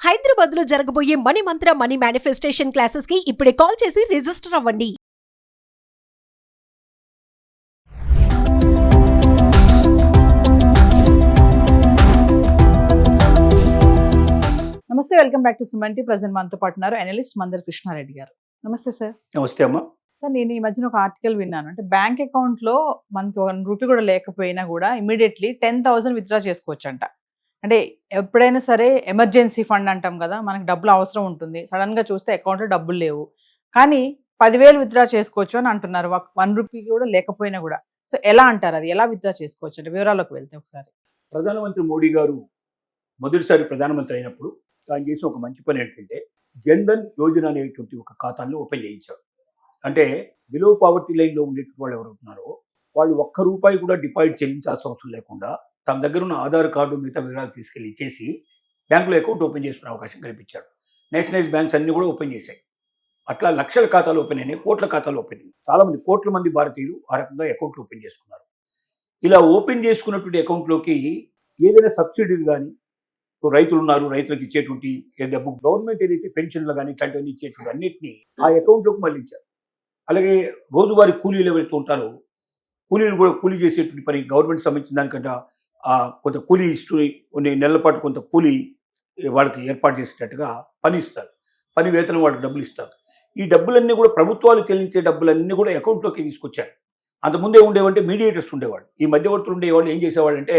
హైదరాబాద్ లో జరగబోయే మనీ మంత్ర money manifestation classes కి ఇప్పుడే కాల్ చేసి రిజిస్టర్ అవ్వండి. నమస్తే, వెల్కమ్ బ్యాక్ టు సుమన్ టీ. ప్రజెంట్ మనతో పాటు ఉన్నారు అనలిస్ట్ మందర్ కృష్ణారెడ్డి గారు. నమస్తే సార్. నమస్తే అమ్మా. సార్, నేను ఈ మధ్యన ఒక ఆర్టికల్ విన్నాను. అంటే బ్యాంక్ అకౌంట్ లో మనకి 1 రూపీ కూడా లేకపోయినా కూడా ఇమీడియట్లీ 10,000 విత్డ్రా చేసుకోవచ్చు అంట. అంటే ఎప్పుడైనా సరే ఎమర్జెన్సీ ఫండ్ అంటాం కదా, మనకి డబ్బులు అవసరం ఉంటుంది, సడన్ గా చూస్తే అకౌంట్ లో డబ్బులు లేవు, కానీ 10,000 విత్డ్రా చేసుకోవచ్చు అని అంటున్నారు. 1 రూపీ కూడా లేకపోయినా కూడా. సో ఎలా అంటారు, అది ఎలా విత్డ్రా చేసుకోవచ్చు అంటే వివరాల్లోకి వెళ్తే ఒకసారి. ప్రధానమంత్రి మోడీ గారు మొదటిసారి ప్రధానమంత్రి అయినప్పుడు ఆయన చేసిన ఒక మంచి పని ఏంటంటే జన్ధన్ యోజన అనేటువంటి ఒక ఖాతాన్ని ఓపెన్ చేయించారు. అంటే బిలో పావర్టీ లైన్లో ఉండేటువంటి వాళ్ళు ఎవరున్నారో వాళ్ళు 1 రూపాయి కూడా డిపాజిట్ చెల్లించాల్సిన అవసరం లేకుండా తమ దగ్గర ఉన్న ఆధార్ కార్డు మిగతా వివరాలు తీసుకెళ్ళి ఇచ్చేసి బ్యాంకులో అకౌంట్ ఓపెన్ చేసుకునే అవకాశం కల్పించాడు. నేషనలైజ్ బ్యాంక్స్ అన్ని కూడా ఓపెన్ చేశాయి. అట్లా లక్షల ఖాతాలు ఓపెన్ అయినాయి, కోట్ల ఖాతాలు ఓపెన్ అయినాయి. చాలా మంది కోట్ల మంది భారతీయులు ఆ రకంగా అకౌంట్లు ఓపెన్ చేసుకున్నారు. ఇలా ఓపెన్ చేసుకున్నటువంటి అకౌంట్లోకి ఏదైనా సబ్సిడీలు కానీ, రైతులు ఉన్నారు, రైతులకు ఇచ్చేటువంటి డబ్బు, గవర్నమెంట్ ఏదైతే పెన్షన్లు కానీ ఇట్లాంటివన్నీ ఇచ్చేటువంటి అన్నింటినీ ఆ అకౌంట్లోకి మళ్ళించారు. అలాగే రోజువారీ కూలీలు ఎవరైతే ఉంటారో కూలీలు కూడా కూలీ చేసేటువంటి పని గవర్నమెంట్ సంబంధించిన దానికంటే కొంత కూలీ ఇస్తూ కొన్ని నెలల పాటు కొంత కూలీ వాళ్ళకి ఏర్పాటు చేసేటట్టుగా పని ఇస్తారు. పని వేతనం వాళ్ళకి డబ్బులు ఇస్తారు. ఈ డబ్బులన్నీ కూడా ప్రభుత్వాలు చెల్లించే డబ్బులన్నీ కూడా అకౌంట్లోకి తీసుకొచ్చారు. అంతకుముందే ఉండేవంటే మీడియేటర్స్ ఉండేవాడు. ఈ మధ్యవర్తులు ఉండేవాళ్ళు ఏం చేసేవాళ్ళు అంటే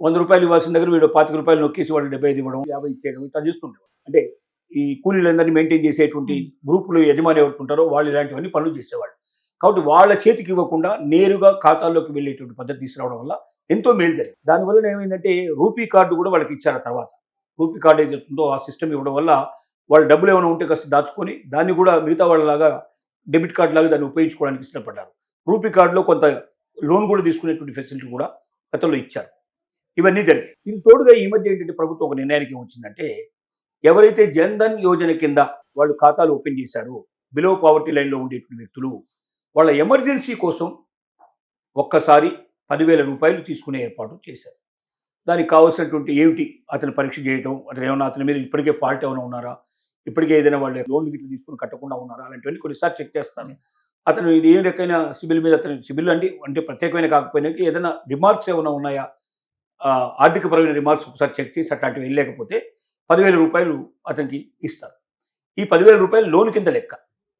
100 రూపాయలు ఇవ్వాల్సిన దగ్గర వీడు 25 రూపాయలు నొక్కేసి వాడు 75 ఇవ్వడం, 50 ఇచ్చేయడం, ఇట్లా చేస్తుండేవాడు. అంటే ఈ కూలీలందరినీ మెయింటైన్ చేసేటువంటి గ్రూపులు యజమాని ఎవరు ఉంటారో వాళ్ళు ఇలాంటివన్నీ పనులు చేసేవాళ్ళు. కాబట్టి వాళ్ళ చేతికి ఇవ్వకుండా నేరుగా ఖాతాల్లోకి వెళ్ళేటువంటి పద్ధతి తీసుకురావడం వల్ల ఎంతో మేలు జరిగింది. దానివల్ల ఏమైందంటే రూపీ కార్డు కూడా వాళ్ళకి ఇచ్చారు. తర్వాత రూపీ కార్డు ఏదైతుందో ఆ సిస్టమ్ ఇవ్వడం వల్ల వాళ్ళ డబ్బులు ఏమైనా ఉంటే కాస్త దాచుకొని దాన్ని కూడా మిగతా వాళ్ళలాగా డెబిట్ కార్డు లాగా దాన్ని ఉపయోగించుకోవడానికి ఇష్టపడ్డారు. రూపీ కార్డులో కొంత లోన్ కూడా తీసుకునేటువంటి ఫెసిలిటీ కూడా గతంలో ఇచ్చారు. ఇవన్నీ జరిగాయి. ఇది తోడుగా ఈ మధ్య ఏంటంటే ప్రభుత్వం ఒక నిర్ణయానికి ఏమొచ్చిందంటే ఎవరైతే జన్ధన్ యోజన కింద వాళ్ళు ఖాతాలు ఓపెన్ చేశారో బిలో పావర్టీ లైన్లో ఉండేటువంటి వ్యక్తులు వాళ్ళ ఎమర్జెన్సీ కోసం ఒక్కసారి 10,000 రూపాయలు తీసుకునే ఏర్పాటు చేశారు. దానికి కావాల్సినటువంటి ఏమిటి, అతను పరీక్ష చేయడం, అతను ఏమైనా అతని మీద ఇప్పటికే ఫాల్ట్ ఏమైనా ఉన్నారా, ఇప్పటికే ఏదైనా వాళ్ళు లోన్ గిట్లు తీసుకుని కట్టకుండా ఉన్నారా, అలాంటివన్నీ కొన్నిసార్లు చెక్ చేస్తాను. అతను ఇది ఏ రకమైన సిబిల్ మీద, అతని సిబిల్ అంటే ప్రత్యేకమైన కాకపోయినా ఏదైనా రిమార్క్స్ ఏమైనా ఉన్నాయా, ఆర్థికపరమైన రిమార్క్స్ ఒకసారి చెక్ చేసి అట్లాంటివి వెళ్ళలేకపోతే 10,000 రూపాయలు అతనికి ఇస్తారు. ఈ 10,000 రూపాయలు లోన్ కింద లెక్క,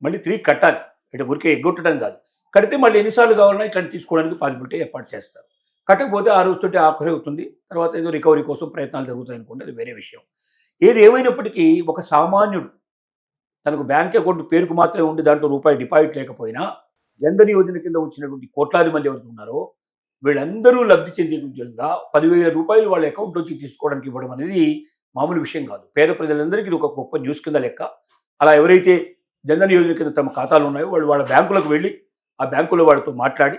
మళ్ళీ తిరిగి కట్టాలి. అంటే ఊరికే ఎగ్గొట్టడం కాదు, కడితే మళ్ళీ ఎన్నిసార్లు కావాలన్నా ఇట్లాంటి తీసుకోవడానికి పాసిబిలిటీ ఏర్పాటు చేస్తారు. కట్టకపోతే ఆ రోజుతోటి ఆఖరి అవుతుంది. తర్వాత ఏదో రికవరీ కోసం ప్రయత్నాలు జరుగుతాయి అనుకోండి, అది వేరే విషయం. ఏది ఏమైనప్పటికీ ఒక సామాన్యుడు తనకు బ్యాంక్ అకౌంట్ పేరుకు మాత్రమే ఉండి దాంట్లో రూపాయి డిపాజిట్ లేకపోయినా జన్ధన్ యోజన కింద వచ్చినటువంటి కోట్లాది మంది ఎవరు ఉన్నారో వీళ్ళందరూ లబ్ధి చెందే విధంగా 10,000 రూపాయలు వాళ్ళ అకౌంట్ నుంచి తీసుకోవడానికి ఇవ్వడం అనేది మామూలు విషయం కాదు. పేద ప్రజలందరికీ ఇది ఒక గొప్ప న్యూస్ కింద లెక్క. అలా ఎవరైతే జన్ధన్ యోజన కింద తమ ఖాతాలు ఉన్నాయో వాళ్ళు వాళ్ళ బ్యాంకులకు వెళ్ళి ఆ బ్యాంకులో వాడితో మాట్లాడి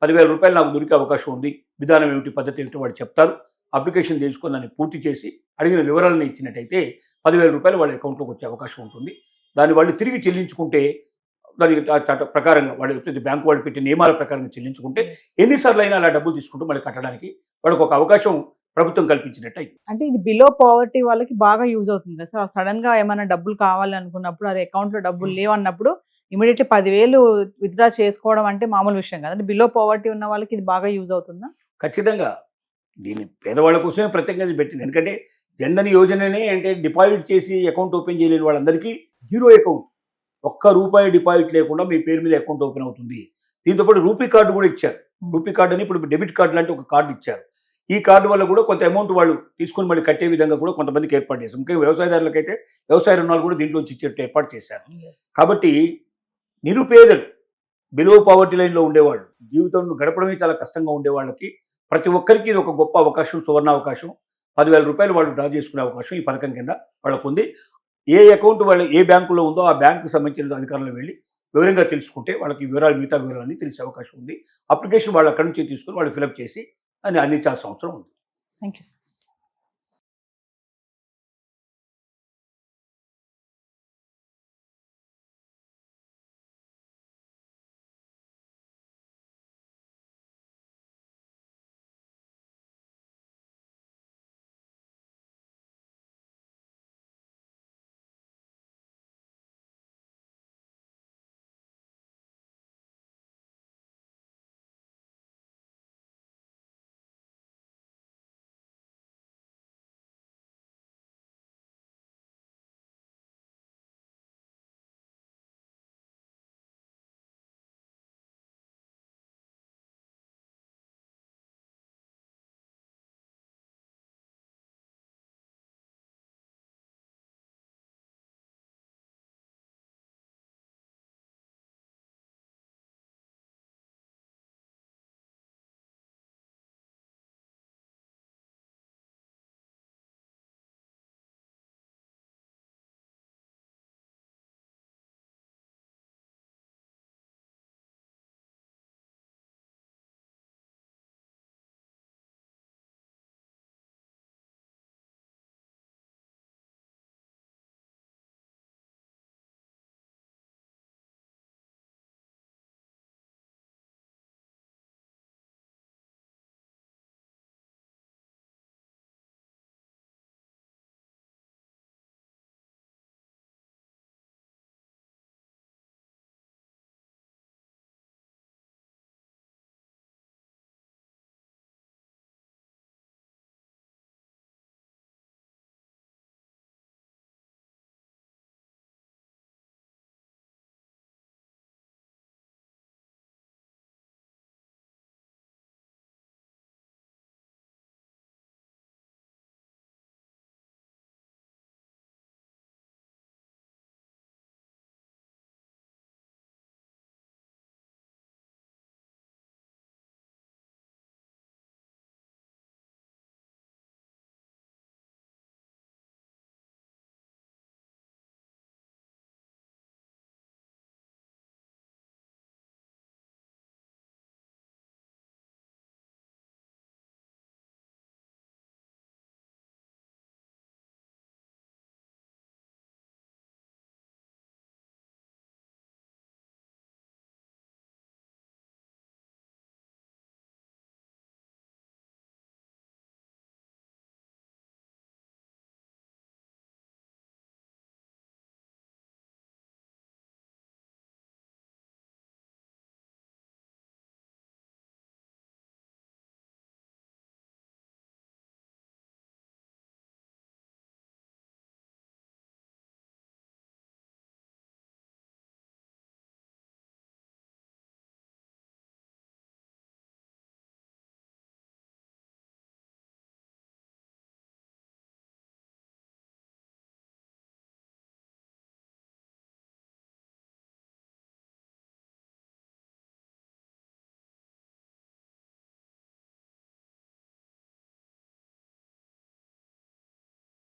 10,000 రూపాయలు నాకు దొరికే అవకాశం ఉంది, విధానం ఏమిటి, పద్ధతి ఏమిటి వాడు చెప్తారు. అప్లికేషన్ తీసుకొని దాన్ని పూర్తి చేసి అడిగిన వివరాలను ఇచ్చినట్టయితే 10,000 రూపాయలు వాళ్ళ అకౌంట్లోకి వచ్చే అవకాశం ఉంటుంది. దాన్ని వాళ్ళు తిరిగి చెల్లించుకుంటే దానికి ప్రకారంగా వాళ్ళు బ్యాంకు వాళ్ళు పెట్టిన నియమాల ప్రకారంగా చెల్లించుకుంటే ఎన్నిసార్లు అయినా అలా డబ్బులు తీసుకుంటూ మళ్ళీ కట్టడానికి వాళ్ళకి ఒక అవకాశం ప్రభుత్వం కల్పించినట్టు. అంటే ఇది బిలో పావర్టీ వాళ్ళకి బాగా యూజ్ అవుతుంది కదా సార్. సడన్ గా ఏమైనా డబ్బులు కావాలి అనుకున్నప్పుడు, అది అకౌంట్ లో డబ్బులు లేవన్నప్పుడు ఇమీడియట్లీ 10,000 విత్డ్రా చేసుకోవడం అంటే మామూలు విషయం కదా. అంటే బిలో పావర్టీ ఉన్న వాళ్ళకి ఇది బాగా యూజ్ అవుతుందా? ఖచ్చితంగా. దీన్ని పేదవాళ్ళ కోసమే ప్రత్యేకంగా పెట్టింది. ఎందుకంటే జన్ధన్ యోజననే అంటే డిపాజిట్ చేసి అకౌంట్ ఓపెన్ చేయలేని వాళ్ళందరికీ జీరో అకౌంట్, 1 రూపాయి డిపాజిట్ లేకుండా మీ పేరు మీద అకౌంట్ ఓపెన్ అవుతుంది. దీంతోపాటు రూపీ కార్డు కూడా ఇచ్చారు. రూపీ కార్డు అని ఇప్పుడు డెబిట్ కార్డు లాంటి ఒక కార్డు ఇచ్చారు. ఈ కార్డు వల్ల కూడా కొంత అమౌంట్ వాళ్ళు తీసుకొని మళ్ళీ కట్టే విధంగా కూడా కొంతమందికి ఏర్పాటు చేశారు. ముఖ్యంగా వ్యవసాయదారులకైతే వ్యవసాయ రుణాలు కూడా దీంట్లోంచి ఇచ్చేట్టు ఏర్పాటు చేశారు. కాబట్టి నిరుపేదలు, బిలో పావర్టీ లైన్లో ఉండేవాళ్ళు, జీవితంలో గడపడమే చాలా కష్టంగా ఉండే వాళ్ళకి ప్రతి ఒక్కరికి ఇది ఒక గొప్ప అవకాశం, సువర్ణ అవకాశం. 10,000 రూపాయలు వాళ్ళు డ్రా చేసుకునే అవకాశం ఈ పథకం కింద వాళ్ళకు ఉంది. ఏ అకౌంట్ వాళ్ళు ఏ బ్యాంకులో ఉందో ఆ బ్యాంకుకు సంబంధించిన అధికారులు వెళ్ళి వివరంగా తెలుసుకుంటే వాళ్ళకి వివరాలు, మిగతా వివరాలన్నీ తెలిసే అవకాశం ఉంది. అప్లికేషన్ వాళ్ళు అక్కడి నుంచి తీసుకుని వాళ్ళు ఫిలప్ చేసి అని అందించాల్సిన అవసరం ఉంది. Thank you sir.